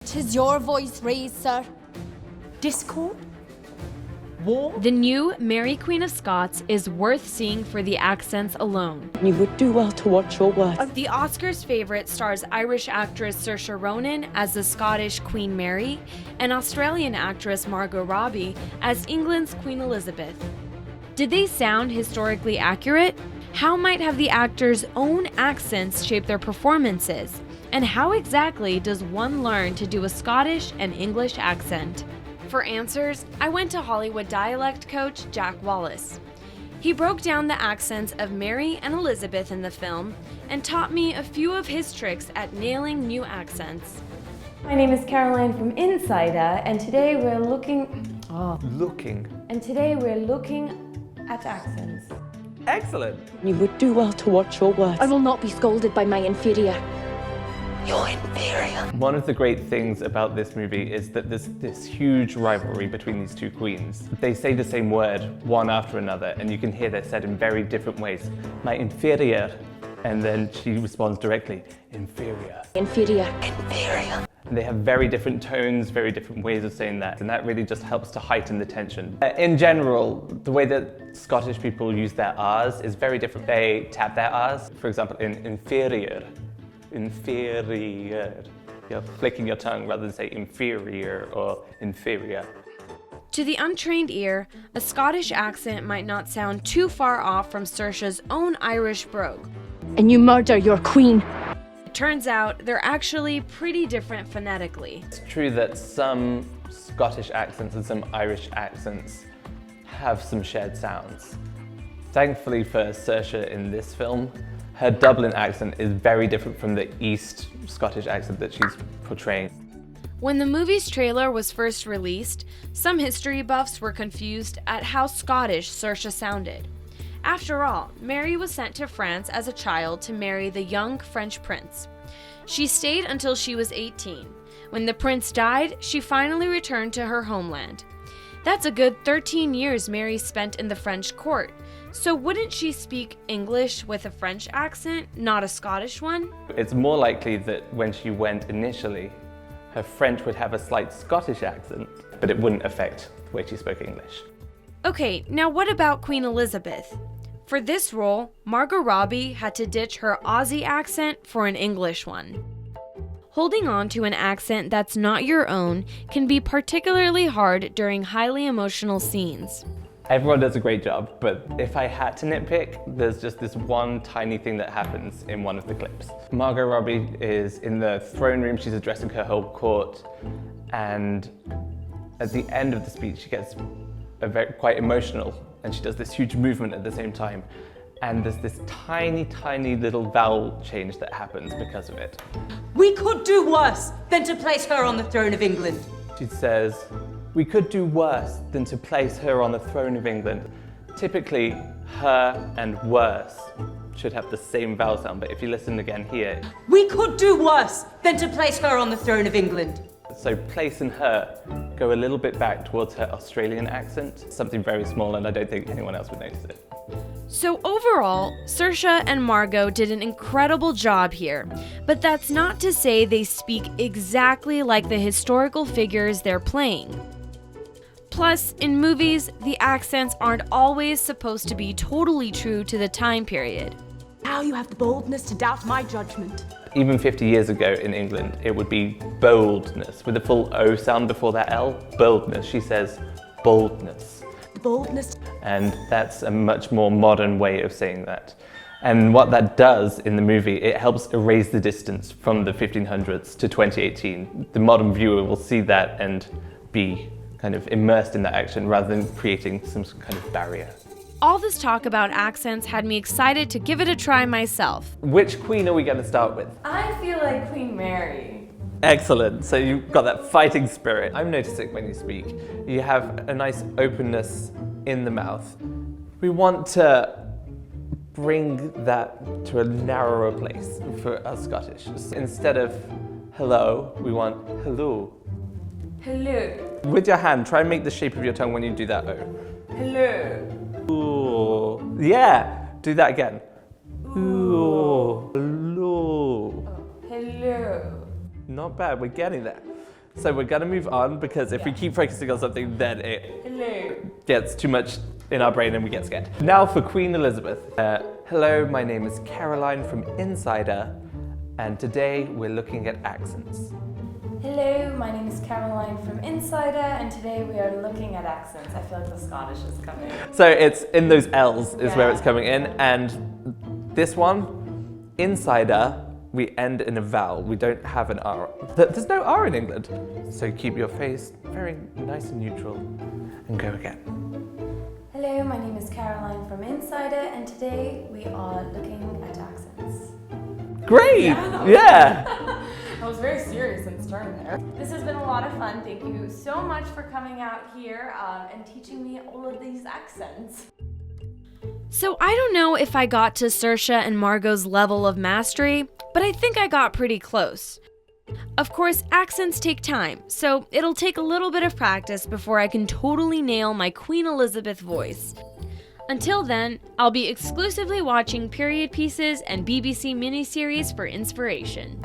'Tis your voice raised, sir. Discord? War? The new Mary Queen of Scots is worth seeing for the accents alone. You would do well to watch your words. The Oscars favorite stars Irish actress Saoirse Ronan as the Scottish Queen Mary and Australian actress Margot Robbie as England's Queen Elizabeth. Did they sound historically accurate? How might have the actors' own accents shape their performances? And how exactly does one learn to do a Scottish and English accent? For answers, I went to Hollywood dialect coach Jack Wallace. He broke down the accents of Mary and Elizabeth in the film and taught me a few of his tricks at nailing new accents. My name is Caroline from Insider, and today we're looking at accents. Excellent. You would do well to watch your words. I will not be scolded by my inferior. You're inferior. One of the great things about this movie is that there's this huge rivalry between these two queens. They say the same word one after another, and you can hear they're said in very different ways. My inferior, and then she responds directly, inferior. Inferior. Inferior. And they have very different tones, very different ways of saying that, and that really just helps to heighten the tension. In general, the way that Scottish people use their R's is very different. They tap their R's, for example, in inferior. Inferior. You're flicking your tongue rather than say inferior or inferior. To the untrained ear, a Scottish accent might not sound too far off from Saoirse's own Irish brogue. And you murder your queen. It turns out they're actually pretty different phonetically. It's true that some Scottish accents and some Irish accents have some shared sounds. Thankfully for Saoirse in this film, her Dublin accent is very different from the East Scottish accent that she's portraying. When the movie's trailer was first released, some history buffs were confused at how Scottish Saoirse sounded. After all, Mary was sent to France as a child to marry the young French prince. She stayed until she was 18. When the prince died, she finally returned to her homeland. That's a good 13 years Mary spent in the French court. So wouldn't she speak English with a French accent, not a Scottish one? It's more likely that when she went initially, her French would have a slight Scottish accent, but it wouldn't affect the way she spoke English. Okay, now what about Queen Elizabeth? For this role, Margot Robbie had to ditch her Aussie accent for an English one. Holding on to an accent that's not your own can be particularly hard during highly emotional scenes. Everyone does a great job, but if I had to nitpick, there's just this one tiny thing that happens in one of the clips. Margot Robbie is in the throne room, she's addressing her whole court, and at the end of the speech, she gets quite emotional, and she does this huge movement at the same time. And there's this tiny, tiny little vowel change that happens because of it. We could do worse than to place her on the throne of England. She says, we could do worse than to place her on the throne of England. Typically, her and worse should have the same vowel sound, but if you listen again here. We could do worse than to place her on the throne of England. So place and her go a little bit back towards her Australian accent, something very small, and I don't think anyone else would notice it. So overall, Saoirse and Margot did an incredible job here, but that's not to say they speak exactly like the historical figures they're playing. Plus, in movies, the accents aren't always supposed to be totally true to the time period. Now you have the boldness to doubt my judgment. Even 50 years ago in England, it would be boldness, with a full O sound before that L, boldness. She says boldness. The boldness. And that's a much more modern way of saying that. And what that does in the movie, it helps erase the distance from the 1500s to 2018. The modern viewer will see that and be kind of immersed in that action rather than creating some kind of barrier. All this talk about accents had me excited to give it a try myself. Which queen are we going to start with? I feel like Queen Mary. Excellent, so you've got that fighting spirit. I'm noticing when you speak, you have a nice openness in the mouth. We want to bring that to a narrower place for us Scottish. Instead of hello, we want hello. Hello. With your hand, try and make the shape of your tongue when you do that O. Hello. Ooh. Yeah, do that again. Ooh. Hello. Hello. Not bad, we're getting there. So we're gonna move on because if we keep focusing on something, then it gets too much in our brain and we get scared. Now for Queen Elizabeth. Hello, my name is Caroline from Insider, and today we're looking at accents. Hello, my name is Caroline from Insider, and today we are looking at accents. I feel like the Scottish is coming. So it's in those L's is where it's coming in, and this one, Insider, we end in a vowel. We don't have an R. There's no R in England. So keep your face very nice and neutral and go again. Hello, my name is Caroline from Insider, and today we are looking at accents. Great! Yeah! I was very serious and stern there. This has been a lot of fun. Thank you so much for coming out here and teaching me all of these accents. So I don't know if I got to Saoirse and Margot's level of mastery, but I think I got pretty close. Of course, accents take time, so it'll take a little bit of practice before I can totally nail my Queen Elizabeth voice. Until then, I'll be exclusively watching period pieces and BBC miniseries for inspiration.